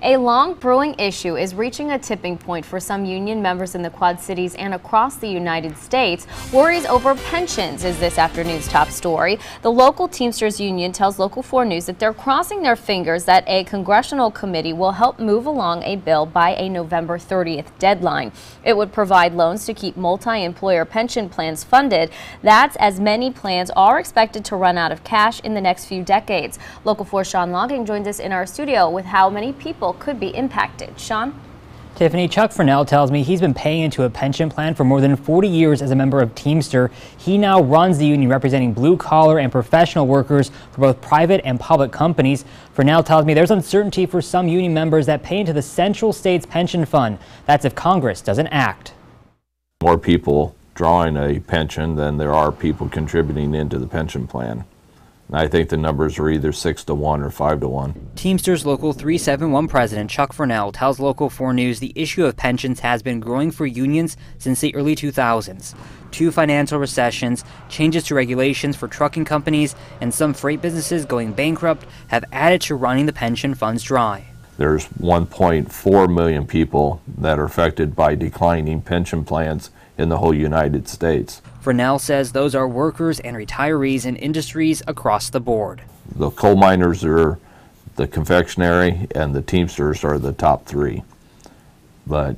A long brewing issue is reaching a tipping point for some union members in the Quad Cities and across the United States. Worries over pensions is this afternoon's top story. The local Teamsters union tells Local 4 News that they're crossing their fingers that a congressional committee will help move along a bill by a November 30th deadline. It would provide loans to keep multi-employer pension plans funded. That's as many plans are expected to run out of cash in the next few decades. Local 4 Sean Logging joins us in our studio with how many people could be impacted. Sean? Tiffany, Chuck Furnell tells me he's been paying into a pension plan for more than 40 years as a member of Teamster. He now runs the union representing blue-collar and professional workers for both private and public companies. Furnell tells me there's uncertainty for some union members that pay into the Central States Pension Fund. That's if Congress doesn't act. More people drawing a pension than there are people contributing into the pension plan. I think the numbers are either 6 to 1 or 5 to 1. Teamsters Local 371 President Chuck Furnell tells Local 4 News the issue of pensions has been growing for unions since the early 2000s. Two financial recessions, changes to regulations for trucking companies, and some freight businesses going bankrupt have added to running the pension funds dry. There's 1.4 million people that are affected by declining pension plans in the whole United States. Furnell says those are workers and retirees in industries across the board. The coal miners are the confectionery, and the Teamsters are the top three. But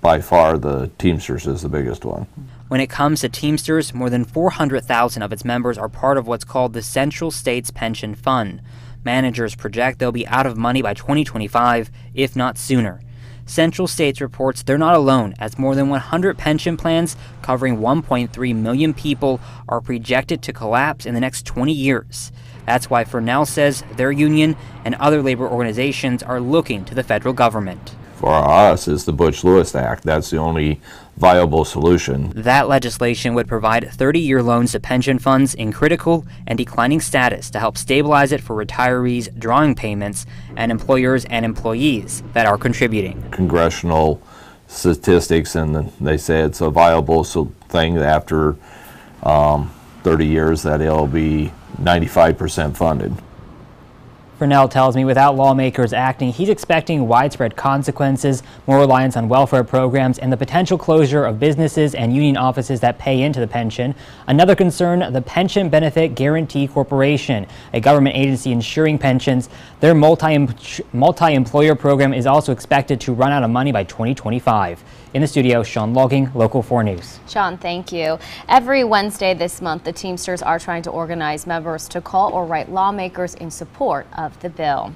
by far, the Teamsters is the biggest one. When it comes to Teamsters, more than 400,000 of its members are part of what's called the Central States Pension Fund. Managers project they'll be out of money by 2025, if not sooner. Central States reports they're not alone, as more than 100 pension plans covering 1.3 million people are projected to collapse in the next 20 years. That's why Furnell says their union and other labor organizations are looking to the federal government. For us, it's the Butch-Lewis Act. That's the only viable solution. That legislation would provide 30-year loans to pension funds in critical and declining status to help stabilize it for retirees drawing payments and employers and employees that are contributing. Congressional statistics, and they say it's a viable thing after 30 years that it'll be 95% funded. Furnell tells me without lawmakers acting, he's expecting widespread consequences, more reliance on welfare programs, and the potential closure of businesses and union offices that pay into the pension. Another concern, the Pension Benefit Guaranty Corporation, a government agency ensuring pensions. Their multi-employer program is also expected to run out of money by 2025. In the studio, Sean Logging, Local 4 News. Sean, thank you. Every Wednesday this month, the Teamsters are trying to organize members to call or write lawmakers in support of the bill.